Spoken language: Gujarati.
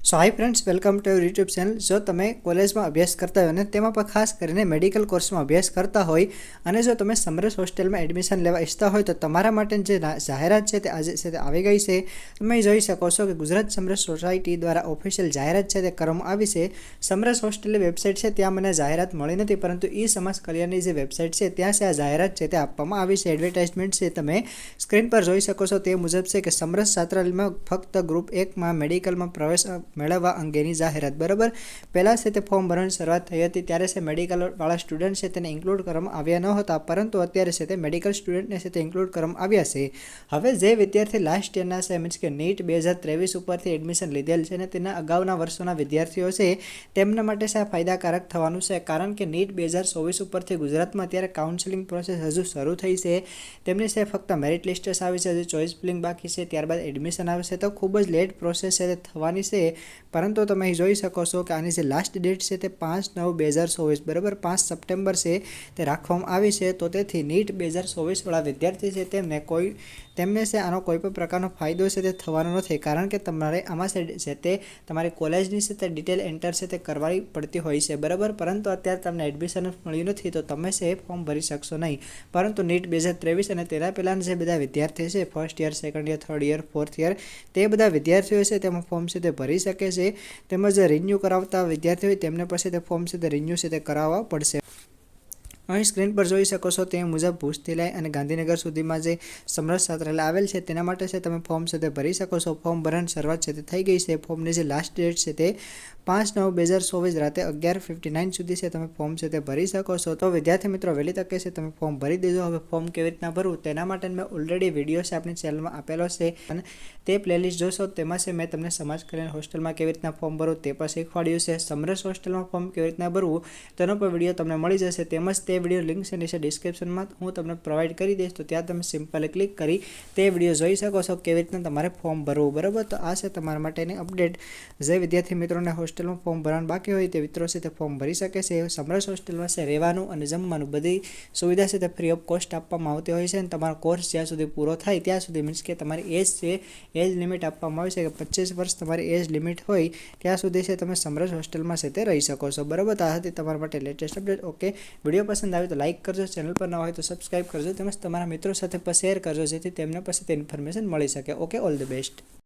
So high friends, welcome to YouTube channel. જો તમે કોલેજમાં અભ્યાસ કરતા હોય અને તેમાં પણ ખાસ કરીને મેડિકલ કોર્સમાં અભ્યાસ કરતા હોય અને જો તમે સમરસ હોસ્ટેલમાં એડમિશન લેવા ઈચ્છતા હોય તો તમારા માટે જે જાહેરાત છે તે આજે છે તે આવી ગઈ છે. તમે જોઈ શકો છો કે ગુજરાત સમરસ સોસાયટી દ્વારા ઓફિશિયલ જાહેરાત છે તે કરવામાં આવી છે. સમરસ હોસ્ટેલની વેબસાઇટ છે ત્યાં મને જાહેરાત મળી નથી, પરંતુ ઈ સમાજ કલ્યાણની જે વેબસાઇટ છે ત્યાં છે આ જાહેરાત છે તે આપવામાં આવી છે. એડવર્ટાઇઝમેન્ટ છે તમે સ્ક્રીન પર જોઈ શકો છો તે મુજબ છે કે સમરસ છાત્રાલયમાં ફક્ત ગ્રુપ 1માં મેડિકલમાં પ્રવેશ મેળવવા અંગેની જાહેરાત. બરાબર, પહેલાં છે તે ફોર્મ ભરવાની શરૂઆત થઈ હતી ત્યારે છે મેડિકલવાળા સ્ટુડન્ટ છે તેને ઇન્ક્લુડ કરવામાં આવ્યા ન હતા, પરંતુ અત્યારે છે તે મેડિકલ સ્ટુડન્ટને છે તે ઇન્ક્લુડ કરવામાં આવ્યા છે. હવે જે વિદ્યાર્થી લાસ્ટ યરના છે મીન્સ કે નીટ 2023 ઉપરથી એડમિશન લીધેલ છે અને તેના અગાઉના વર્ષોના વિદ્યાર્થીઓ છે તેમના માટે છે આ ફાયદાકારક થવાનું છે, કારણ કે નીટ 2024 ઉપરથી ગુજરાતમાં અત્યારે કાઉન્સેલિંગ પ્રોસેસ હજુ શરૂ થઈ છે. તેમની છે ફક્ત મેરિટ લિસ્ટ આવી છે, હજુ ચોઇસ ફિલિંગ બાકી છે, ત્યારબાદ એડમિશન આવશે, તો ખૂબ જ લેટ પ્રોસેસ છે તે થવાની છે. પરંતુ તમે જોઈ શકો છો કે આની જે લાસ્ટ ડેટ છે તે 5/9/2024 બરાબર 5 સપ્ટેમ્બર છે તે રાખવામાં આવી છે. તો તેથી નીટ 2024 વાળા વિદ્યાર્થી છે તેમને છે આનો કોઈ પણ પ્રકારનો ફાયદો છે તે થવાનો નથી, કારણ કે તમારે આમાં છે તે તમારી કોલેજની છે તે ડિટેલ એન્ટર છે તે કરવાની પડતી હોય છે. બરાબર, પરંતુ અત્યારે તમને એડમિશન મળ્યું નથી તો તમે છે એ ફોર્મ ભરી શકશો નહીં. પરંતુ નીટ 2023 અને તેના પહેલાંના જે બધા વિદ્યાર્થીઓ છે first year, second year, third year, fourth year, તે બધા વિદ્યાર્થીઓ છે તેમાં ફોર્મ છે તે ભરી શકે છે. તેમજ રિન્યૂ કરાવતા વિદ્યાર્થીઓ હોય તેમને પછી તે ફોર્મ છે તે રિન્યૂ છે તે કરાવવા પડશે. અહીં સ્ક્રીન પર જોઈ શકો છો તે મુજબ ભુજથી લઈ અને ગાંધીનગર સુધીમાં જે સમરસ છાત્રાલય આવેલ છે તેના માટે છે તમે ફોર્મ છે તે ભરી શકો છો. ફોર્મ ભરવાની શરૂઆત છે તે થઈ ગઈ છે. ફોર્મની જે લાસ્ટ ડેટ છે તે 5/9/2024 રાતે 11:59 સુધી છે તમે ફોર્મ છે તે ભરી શકો છો. તો વિદ્યાર્થી મિત્રો વહેલી તકે છે તમે ફોર્મ ભરી દેજો. હવે ફોર્મ કેવી રીતના ભરવું તેના માટે મેં ઓલરેડી વિડીયો છે આપણી ચેનલમાં આપેલો છે અને તે પ્લેલિસ્ટ જોશો તેમાં છે મેં તમને સમાજ કલ્યાણ હોસ્ટેલમાં કેવી રીતના ફોર્મ ભરવું તે પણ શીખવાડ્યું છે. સમરસ હોસ્ટેલમાં ફોર્મ કેવી રીતના ભરવું તેનો પણ વિડીયો તમને મળી જશે. તેમજ તે વિડીયો લિંક છે નીચે ડિસ્ક્રિપ્શનમાં હું તમને પ્રોવાઈડ કરી દઈશ, તો ત્યાં તમે સિમ્પલી ક્લિક કરી તે વિડીયો જોઈ શકો છો કેવી રીતના તમારે ફોર્મ ભરવું. બરાબર, તો આ છે તમારા માટેની અપડેટ. જે વિદ્યાર્થી મિત્રોને હોસ્ટેલમાં ફોર્મ ભરવાનું બાકી હોય તે મિત્રો છે તે ફોર્મ ભરી શકે છે. સમરસ હોસ્ટેલમાં છે રહેવાનું અને જમવાનું બધી સુવિધા છે તે ફ્રી ઓફ કોસ્ટ આપવામાં આવતી હોય છે અને તમારો કોર્સ જ્યાં સુધી પૂરો થાય ત્યાં સુધી મીન્સ કે તમારી એજ છે એજ લિમિટ આપવામાં આવે છે કે 25 વર્ષ તમારી એજ લિમિટ હોય ત્યાં સુધી છે તમે સમરસ હોસ્ટેલમાં છે તે રહી શકો છો. બરાબર, તો આ હતી તમારા માટે લેટેસ્ટ અપડેટ. ઓકે, વિડીયો પસંદ આવે તો લાઇક કરજો, ચેનલ પર ન હોય તો સબસ્ક્રાઇબ કરજો, તેમજ તમારા મિત્રો સાથે પણ શેર કરજો જેથી તેમને પાસે તે ઇન્ફોર્મેશન મળી શકે. Okay, all the best.